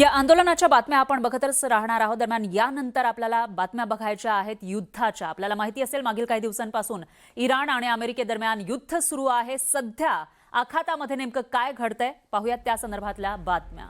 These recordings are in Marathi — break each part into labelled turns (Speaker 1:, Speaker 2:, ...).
Speaker 1: या आंदोलनाच्या बातम्या आपण बघतच राहणार आहोत। दरम्यान यानंतर आपल्याला बातम्या बघायच्या आहेत युद्धाच्या। आपल्याला माहिती असेल मागील काही दिवसांपासून इराण आणि अमेरिकेदरम्यान युद्ध सुरू आहे। सध्या आखातामध्ये नेमकं काय घडतंय पाहूयात त्या संदर्भातल्या बातम्या।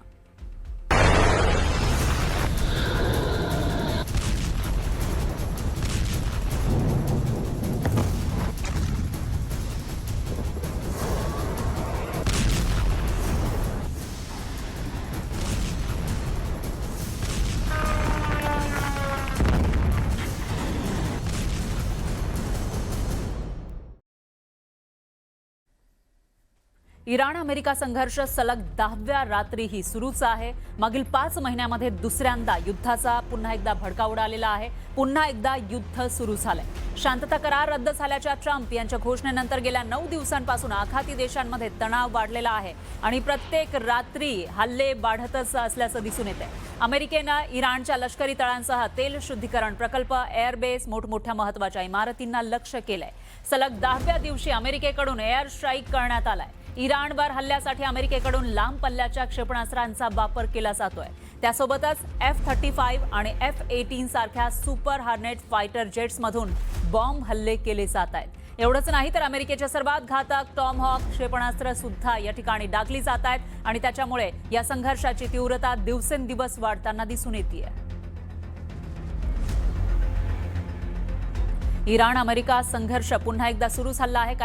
Speaker 1: इराण अमेरिका संघर्ष सलग 10व्या रात्रीही सुरूच आहे। मागील 5 महिन्यांमध्ये दुसऱ्यांदा युद्धाचा पुन्हा एकदा भडका उडालेला आहे। पुन्हा एकदा युद्ध सुरू झालंय। शांतता करार रद्द झाल्याच्या ट्रम्प यांच्या घोषणेनंतर गेल्या 9 दिवसांपासून आखाती देशांमध्ये तणाव वाढलेला आहे आणि प्रत्येक रात्री हल्ले वाढतच असल्याचं दिसून येतंय। अमेरिकेनं इराणच्या लष्करी तळांसह तेल शुद्धीकरण प्रकल्प, एअरबेस, मोठमोठ्या महत्त्वाच्या इमारतींना लक्ष्य केलंय। सलग 10व्या दिवशी अमेरिकेकडून एअर स्ट्राईक करण्यात आलाय। इराणवर हल्ल्यासाठी अमेरिकेकडून लांब पल्ल्याच्या क्षेपणास्त्रांचा वापर केला जातोय। त्यासोबतच F-35 आणि F-18 सारख्या सुपर हॉर्नेट फायटर जेट्समधून बॉम्ब हल्ले केले जात आहेत। एवढंच नाही तर अमेरिकेच्या सर्वात घातक टॉमहॉक क्षेपणास्त्र सुद्धा या ठिकाणी डागली जात आहेत आणि त्याच्यामुळे या संघर्षाची तीव्रता दिवसेंदिवस वाढताना दिसून येतेय। इराण अमेरिका संघर्ष पुन्हा एकदा सुरू झाला आहे।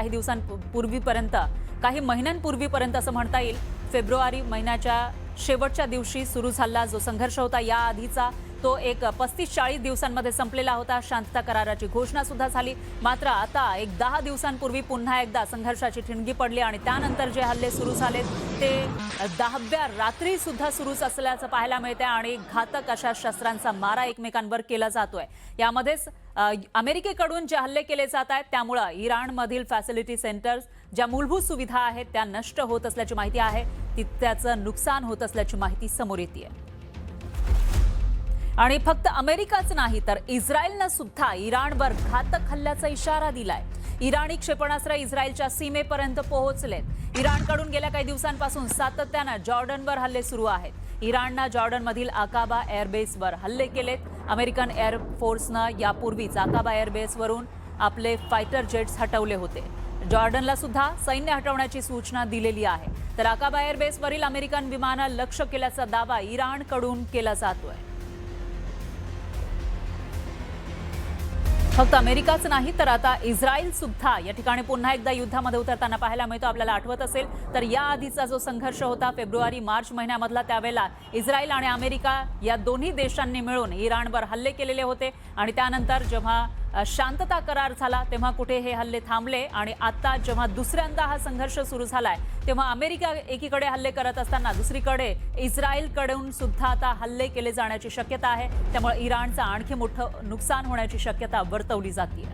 Speaker 1: काही महिन्यांपूर्वीपर्यंत असं म्हणता येईल फेब्रुवारी महिन्याच्या शेवटच्या दिवशी सुरू झाला जो संघर्ष होता या आधीचा तो एक 35-40 दिवसांमध्ये संपलेला होता। शांतता कराराची घोषणा सुद्धा झाली। मात्र आता एक 10 दिवसांपूर्वी पुन्हा एकदा संघर्षाची ठिणगी पडली आणि त्यानंतर जे हल्ले सुरू झाले ते 10व्या रात्री सुद्धा सुरूच असल्याचं पाहायला मिळते आणि घातक अशा शस्त्रांचा मारा एकमेकांवर केला जातोय। यामध्येच अमेरिकेकडून जे हल्ले केले जात आहेत त्यामुळे इराणमधील फॅसिलिटी सेंटर्स ज्या मूलभूत सुविधा आहेत त्या नष्ट होत असल्याची माहिती आहे। त्याचं नुकसान होत असल्याची माहिती समोर येते आणि फक्त अमेरिकाच नाही तर इस्रायलनं सुद्धा इराणवर घातक हल्ल्याचा इशारा दिलाय। इराणी क्षेपणास्त्र इस्रायलच्या सीमेपर्यंत पोहोचलेत। इराणकडून गेल्या काही दिवसांपासून सातत्यानं जॉर्डनवर हल्ले सुरू आहेत। इराणनं जॉर्डनमधील अकाबा एअरबेसवर हल्ले केलेत। अमेरिकन एअर फोर्सनं यापूर्वीच अकाबा एअरबेसवरून आपले फायटर जेट्स हटवले होते। जॉर्डनला सुद्धा सैन्य हटवण्याची सूचना दिलेली आहे। तर अकाबा एअरबेसवरील अमेरिकन विमानं लक्ष्य केल्याचा दावा इराणकडून केला जातोय। फक्त अमेरिकाच नाही तर आता इस्रायल सुद्धा या ठिकाणी पुन्हा एकदा युद्धामध्ये उतरताना पाहायला मिळतो। आपल्याला आठवत असेल तर या आधीचा जो संघर्ष होता फेब्रुवारी-मार्च महिन्यामधला त्यावेळेला इस्रायल आणि अमेरिका या दोन्ही देशांनी मिळून इराणवर हल्ले केलेले होते आणि त्यानंतर जेव्हा शांतता करार झाला तेव्हा कुठे हे हल्ले थांबले आणि आता जेव्हा दुसऱ्यांदा हा संघर्ष सुरू झालाय तेव्हा अमेरिका एकीकडे हल्ले करत असताना दुसरीकडे इस्रायलकडून सुद्धा आता हल्ले केले जाण्याची शक्यता आहे। त्यामुळे इराणचं आणखी मोठं नुकसान होण्याची शक्यता वर्तवली जाते।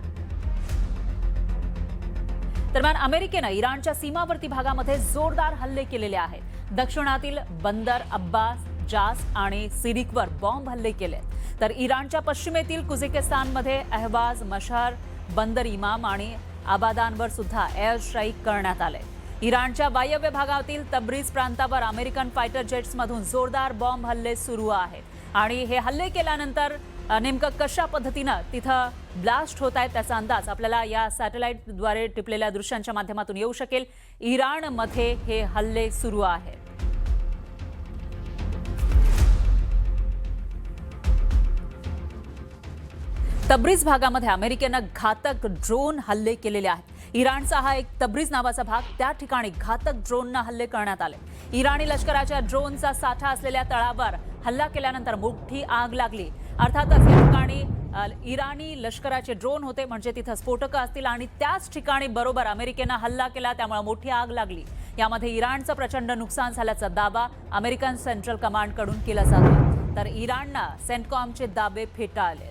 Speaker 1: दरम्यान अमेरिकेनं इराणच्या सीमावर्ती भागामध्ये जोरदार हल्ले केलेले आहेत। दक्षिणातील बंदर अब्बास, जास आणि सिरिकवर बॉम्ब हल्ले केले तर इराणच्या पश्चिमेतील कुझेकिस्तानमध्ये अहवाज, मशहर, बंदर इमाम आणि आबादानवर सुद्धा एअर स्ट्राईक करण्यात आले। इराणच्या वायव्य भागातील तब्रीज प्रांतावर अमेरिकन फायटर जेट्समधून जोरदार बॉम्ब हल्ले सुरू आहेत आणि हे हल्ले केल्यानंतर नेमकं कशा पद्धतीनं तिथं ब्लास्ट होत आहेत त्याचा अंदाज आपल्याला या सॅटेलाइटद्वारे टिपलेल्या दृश्यांच्या माध्यमातून येऊ शकेल। इराणमध्ये हे हल्ले सुरू आहेत। तब्रीज भागामध्ये अमेरिकेनं घातक ड्रोन हल्ले केलेले आहेत। इराणचा हा एक तब्रीज नावाचा भाग त्या ठिकाणी घातक ड्रोननं हल्ले करण्यात आले। इराणी लष्कराच्या ड्रोनचा साठा असलेल्या तळावर हल्ला केल्यानंतर मोठी आग लागली। अर्थातच या ठिकाणी इराणी लष्कराचे ड्रोन होते म्हणजे तिथं स्फोटकं असतील आणि त्याच ठिकाणी बरोबर अमेरिकेनं हल्ला केला त्यामुळे मोठी आग लागली। यामध्ये इराणचं प्रचंड नुकसान झाल्याचा दावा अमेरिकन सेंट्रल कमांडकडून केला जातो तर इराणनं सेंटकॉमचे दावे फेटाळले।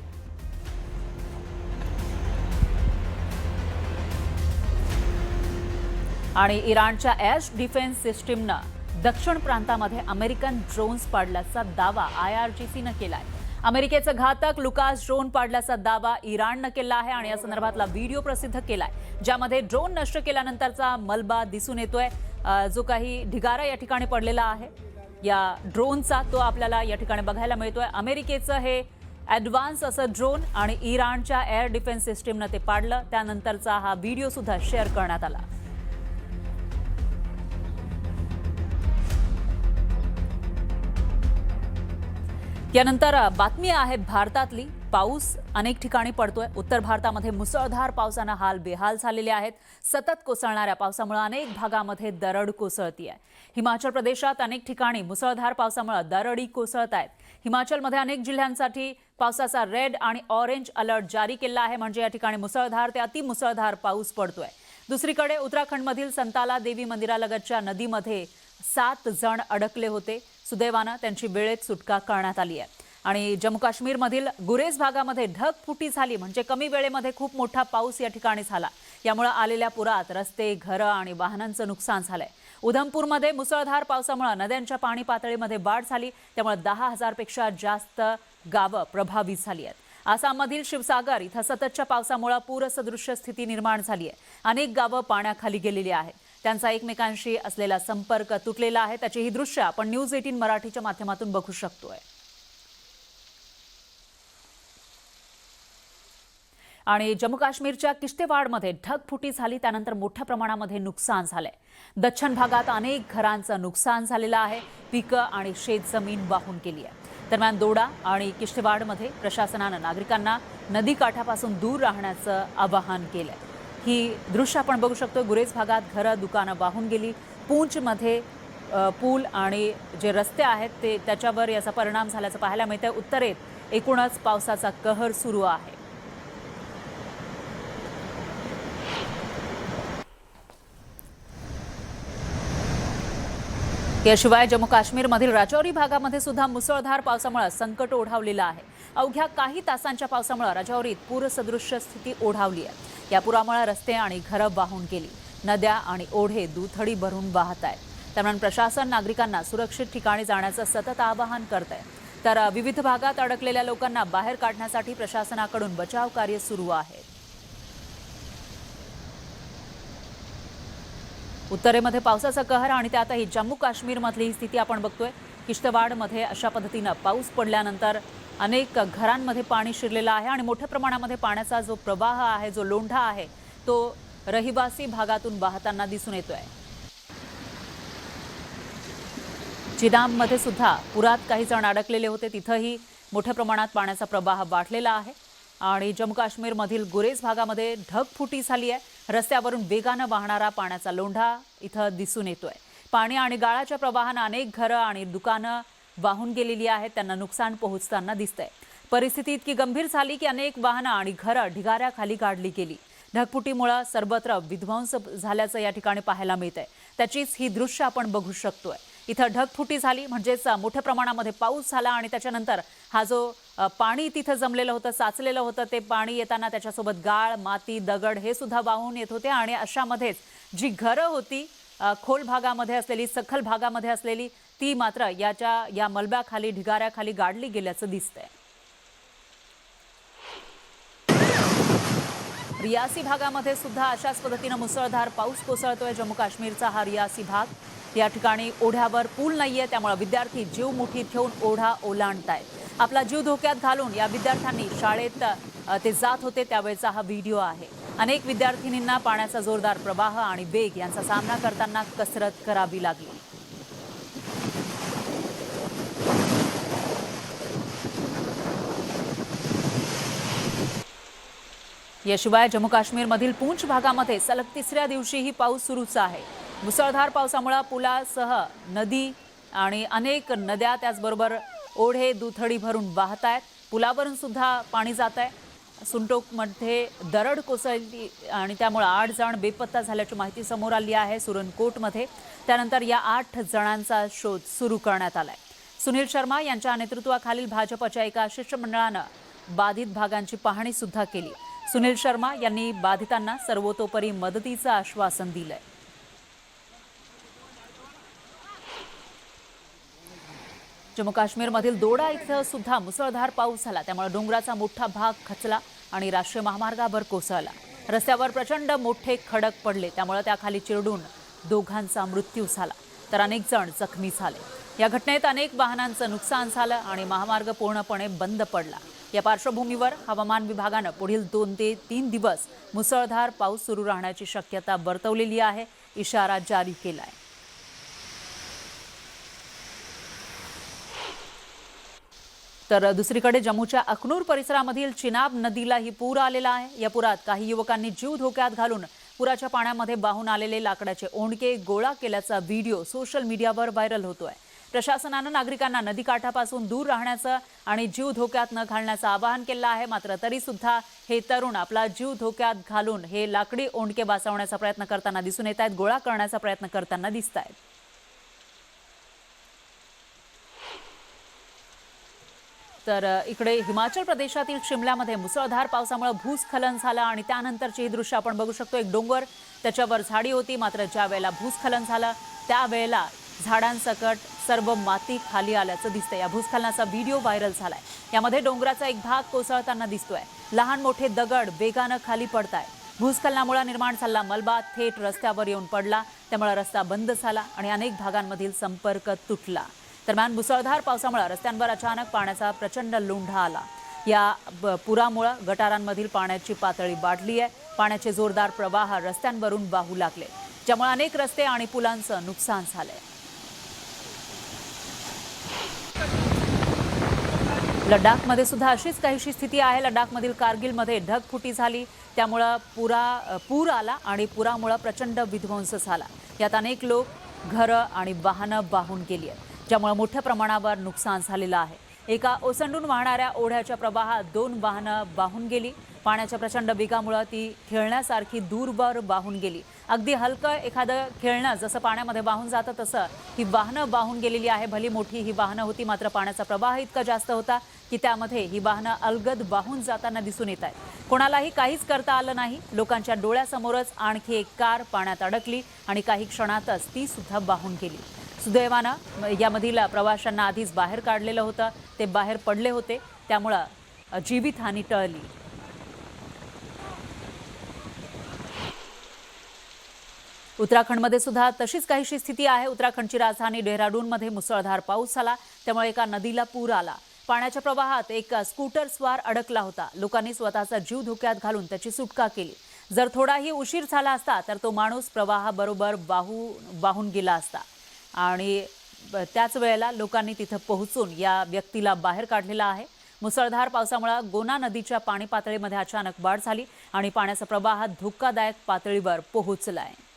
Speaker 1: आणि इराणच्या एअर डिफेन्स सिस्टीमनं दक्षिण प्रांतामध्ये अमेरिकन ड्रोन्स पाडल्याचा दावा IRGCनं केलाय। अमेरिकेचं घातक लुकास ड्रोन पाडल्याचा दावा इराणनं केला आहे आणि या संदर्भातला व्हिडिओ प्रसिद्ध केलाय ज्यामध्ये ड्रोन नष्ट केल्यानंतरचा मलबा दिसून येतोय जो काही ढिगारा या ठिकाणी पडलेला आहे या ड्रोनचा तो आपल्याला या ठिकाणी बघायला मिळतोय। अमेरिकेचं हे ॲडव्हान्स असं ड्रोन आणि इराणच्या एअर डिफेन्स सिस्टीमनं ते पाडलं। त्यानंतरचा हा व्हिडिओ सुद्धा शेअर करण्यात आला। यानंतर बातमी आहे भारतातली। पाऊस अनेक ठिकाणी पडतोय। उत्तर भारतामध्ये मुसळधार पावसाने हाल बेहाल झालेले आहेत। सतत कोसळणाऱ्या पावसामुळे अनेक भागामध्ये दरड कोसळतीये। हिमाचल प्रदेशात अनेक ठिकाणी मुसळधार पावसामुळे दरडी कोसळत आहेत। हिमाचलमध्ये अनेक जिल्ह्यांसाठी पावसाचा रेड आणि ऑरेंज अलर्ट जारी केला आहे, म्हणजे या ठिकाणी मुसळधार ते अतिमुसळधार पाऊस पडतोय। दुसरीकडे उत्तराखंडमधील संताला देवी मंदिरालगतच्या नदीमध्ये 7 जण अडकले होते। सुदैवानं त्यांची वेळेत सुटका करण्यात आली आहे। आणि जम्मू काश्मीरमधील गुरेज भागामध्ये ढगफुटी झाली, म्हणजे कमी वेळेमध्ये खूप मोठा पाऊस या ठिकाणी झाला। यामुळे आलेल्या पुरात रस्ते, घरं आणि वाहनांचं नुकसान झालंय। उधमपूरमध्ये मुसळधार पावसामुळे नद्यांच्या पाणी पातळीमध्ये वाढ झाली, त्यामुळे 10,000 पेक्षा जास्त गावं प्रभावित झाली आहेत। आसाममधील शिवसागर इथं सततच्या पावसामुळे पूरसदृश्य स्थिती निर्माण झाली आहे। अनेक गावं पाण्याखाली गेलेली आहेत। त्यांचा एकमेकांशी असलेला संपर्क तुटलेला आहे। त्याची ही दृश्य आपण न्यूज 18 मराठीच्या माध्यमातून बघू शकतोय। आणि जम्मू काश्मीरच्या किश्तवाडमध्ये ढगफुटी झाली, त्यानंतर मोठ्या प्रमाणामध्ये नुकसान झालंय। दक्षिण भागात अनेक घरांचं नुकसान झालेलं आहे। पिकं आणि शेतजमीन वाहून गेली आहे। दरम्यान दोडा आणि किश्तवाडमध्ये प्रशासनानं नागरिकांना नदीकाठापासून दूर राहण्याचं आवाहन केलंय। ही दृश्य आपण बघू शकतो। गुरेज भागात घरं, दुकानं वाहून गेली। पूंचमध्ये पूल आणि जे रस्ते आहेत ते त्याच्यावर याचा परिणाम झाल्याचं पाहायला मिळतंय। उत्तरेत एकूणच पावसाचा कहर सुरू आहे। याशिवाय जम्मू काश्मीरमधील राजौरी भागामध्ये सुद्धा मुसळधार पावसामुळे संकट ओढावलेलं आहे। अवघ्या काही तासांच्या पावसामुळे राजौरीत पूरसदृश्य स्थिती ओढावली आहे। या पुरामुळे रस्ते आणि घरं वाहून गेली। नद्या आणि ओढे दुथडी भरून वाहत आहेत। दरम्यान प्रशासन नागरिकांना सुरक्षित ठिकाणी जाण्याचं सतत आवाहन करत आहे। तर विविध भागात अडकलेल्या लोकांना बाहेर काढण्यासाठी प्रशासनाकडून बचाव कार्य सुरू आहे। उत्तरेमध्ये पावसाचा कहर आणि त्यातही जम्मू काश्मीरमधली ही स्थिती आपण बघतोय। किश्तवाडमध्ये अशा पद्धतीनं पाऊस पडल्यानंतर अनेक घरांमध्ये पाणी शिरलेलं आहे आणि मोठ्या प्रमाणामध्ये पाण्याचा जो प्रवाह आहे, जो लोंढा आहे, तो रहिवासी भागातून वाहताना दिसून येतोय। चिनाबमध्ये सुद्धा पुरात काही जण अडकलेले होते, तिथंही मोठ्या प्रमाणात पाण्याचा प्रवाह वाढलेला आहे। आणि जम्मू काश्मीरमधील गुरेज भागामध्ये ढगफुटी झाली आहे। रस्त्यावरून वेगानं वाहणारा पाण्याचा लोंढा इथं दिसून येतोय। पाणी आणि गाळाच्या प्रवाहानं अनेक घरं आणि दुकानं वाहून गेलेली आहेत, त्यांना नुकसान पोहोचताना दिसतंय। परिस्थिती इतकी गंभीर झाली की अनेक वाहनं आणि घरं ढिगाऱ्याखाली काढली गेली। ढगफुटीमुळे सर्वत्र विध्वंस झाल्याचं या ठिकाणी पाहायला मिळतंय। त्याचीच ही दृश्य आपण बघू शकतोय। इथं ढगफुटी झाली, म्हणजेच मोठ्या प्रमाणामध्ये पाऊस झाला आणि त्याच्यानंतर हा जो पाणी तिथं जमलेलं होतं, साचलेलं होतं, ते पाणी येताना त्याच्यासोबत गाळ, माती, दगड हे सुद्धा वाहून येत होते। आणि अशामध्येच जी घरं होती खोल भागामध्ये असलेली, सखल भागामध्ये असलेली, ती मात्र या मलब्याखाली, ढिगाऱ्याखाली गाडली गेल्याचं दिसतंय। रियासी भागामध्ये सुद्धा अशाच पद्धतीनं मुसळधार पाऊस कोसळतोय। जम्मू काश्मीरचा हा रियासी भाग, या ठिकाणी ओढ्यावर पूल नाहीये, त्यामुळे विद्यार्थी जीव मुठीत ठेवून ओढा ओलांडतायत। आपला जीव धोक्यात घालून या विद्यार्थ्यांनी शाळेत ते जात होते त्यावेळेचा हा व्हिडिओ आहे। अनेक विद्यार्थिनींना पाण्याचा जोरदार प्रवाह आणि वेग यांचा सामना करताना कसरत करावी लागली। याशिवाय जम्मू काश्मीरमधील पूंच भागामध्ये सलग तिसऱ्या दिवशीही पाऊस सुरूच आहे। मुसळधार पावसामुळे पुलासह नदी आणि अनेक नद्या, त्याचबरोबर ओढे दुथडी भरून वाहत आहेत। पुलावरून सुद्धा पाणी जात आहे। सुंटोकमध्ये दरड कोसळली आणि त्यामुळे 8 जण बेपत्ता झाल्याची माहिती समोर आली आहे सुरनकोटमध्ये। त्यानंतर या 8 जणांचा शोध सुरू करण्यात आलाय। सुनील शर्मा यांच्या नेतृत्वाखालील भाजपच्या एका शिष्टमंडळानं बाधित भागांची पाहणी सुद्धा केली। सुनील शर्मा यांनी बाधितांना सर्वतोपरी मदतीचं आश्वासन दिलंय। जम्मू काश्मीरमधील दोडा इथं सुद्धा मुसळधार पाऊस झाला, त्यामुळे डोंगराचा मोठा भाग खचला आणि राष्ट्रीय महामार्गावर कोसळला। रस्त्यावर प्रचंड मोठे खडक पडले, त्यामुळे त्याखाली चिरडून दोघांचा मृत्यू झाला, तर अनेक जण जखमी झाले। या घटनेत अनेक वाहनांचं नुकसान झालं आणि महामार्ग पूर्णपणे बंद पडला। या पार्श्वभूमीवर हवामान विभागानं पुढील 2 ते 3 दिवस मुसळधार पाऊस सुरू राहण्याची शक्यता वर्तवलेली आहे, इशारा जारी केलाय। तर दुसरीकडे जम्मूच्या अखनूर परिसरामधील चिनाब नदीलाही पूर आलेला आहे। या पुरात काही युवकांनी जीव धोक्यात घालून पुराच्या पाण्यामध्ये वाहून आलेले लाकडाचे ओंडके गोळा केल्याचा व्हिडिओ सोशल मीडियावर व्हायरल होतोय। प्रशासनानं नागरिकांना नदीकाठापासून दूर राहण्याचं आणि जीव धोक्यात न घालण्याचं आवाहन केलं आहे। मात्र तरी सुद्धा हे तरुण आपला जीव धोक्यात घालून हे लाकडी ओंडके वाचवण्याचा प्रयत्न करताना दिसून येत आहेत, गोळा करण्याचा प्रयत्न करताना दिसत आहेत। तर इकडे हिमाचल प्रदेशातील शिमल्यामध्ये मुसळधार पावसामुळे भूस्खलन झालं आणि त्यानंतरची ही दृश्य आपण बघू शकतो। एक डोंगर, त्याच्यावर झाडी होती, मात्र ज्या वेळेला भूस्खलन झालं त्यावेळेला झाडांसकट सर्व माती खाली आल्याचं दिसतंय। या भूस्खलनाचा व्हिडिओ व्हायरल झालाय। यामध्ये डोंगराचा एक भाग कोसळताना दिसतोय, लहान मोठे दगड वेगानं खाली पडताय। भूस्खलनामुळे निर्माण झालेला मलबा थेट रस्त्यावर येऊन पडला, त्यामुळे रस्ता बंद झाला आणि अनेक भागांमधील संपर्क तुटला। दरम्यान मुसळधार पावसामुळे रस्त्यांवर अचानक पाण्याचा प्रचंड लोंढा आला। या पुरामुळे गटारांमधील पाण्याची पातळी वाढली आहे। पाण्याचे जोरदार प्रवाह रस्त्यांवरून वाहू लागले, ज्यामुळे अनेक रस्ते आणि पुलांचं नुकसान झालंय। लडाखमध्ये सुद्धा अशीच काहीशी स्थिती आहे। लडाखमधील कारगिलमध्ये ढगफुटी झाली, त्यामुळे पूर आला आणि पुरामुळे प्रचंड विध्वंस झाला। यात अनेक लोक, घरं आणि वाहनं वाहून गेली आहेत, ज्यामुळे मोठ्या प्रमाणावर नुकसान झालेलं आहे। एका ओसंडून वाहणाऱ्या ओढ्याच्या प्रवाहात 2 वाहनं वाहून गेली। पाण्याच्या प्रचंड वेगामुळे ती खेळण्यासारखी दूरवर वाहून गेली। अगदी हलकं एखादं खेळणं जसं पाण्यामध्ये वाहून जातं तसं ही वाहनं वाहून गेलेली आहे। भली मोठी ही वाहनं होती, मात्र पाण्याचा प्रवाह इतका जास्त होता की त्यामध्ये ही वाहनं अलगद वाहून जाताना दिसून येत आहेत। कोणालाही काहीच करता आलं नाही। लोकांच्या डोळ्यासमोरच आणखी एक कार पाण्यात अडकली आणि काही क्षणातच ती सुद्धा वाहून गेली। सुदैवानं यामधील प्रवाशांना आधीच बाहेर काढलेलं होतं, ते बाहेर पडले होते, त्यामुळे जीवितहानी टळली। उत्तराखंडमध्ये सुद्धा तशीच काहीशी स्थिती आहे। उत्तराखंडची राजधानी डेहराडूनमध्ये मुसळधार पाऊस झाला, त्यामुळे एका नदीला पूर आला। पाण्याच्या प्रवाहात एक स्कूटर स्वार अडकला होता। लोकांनी स्वतःचा जीव धोक्यात घालून त्याची सुटका केली। जर थोडाही उशीर झाला असता तर तो माणूस प्रवाहाबरोबर वाहून गेला असता आणि त्याच वेळेला लोकांनी तिथे पोहोचून या व्यक्तीला बाहेर काढलेला आहे। मुसळधार पावसामुळे गोना नदीच्या पाणी पातळीमध्ये अचानक वाढ झाली आणि पाण्याचा प्रवाह धोकादायक पातळीवर पोहोचला आहे।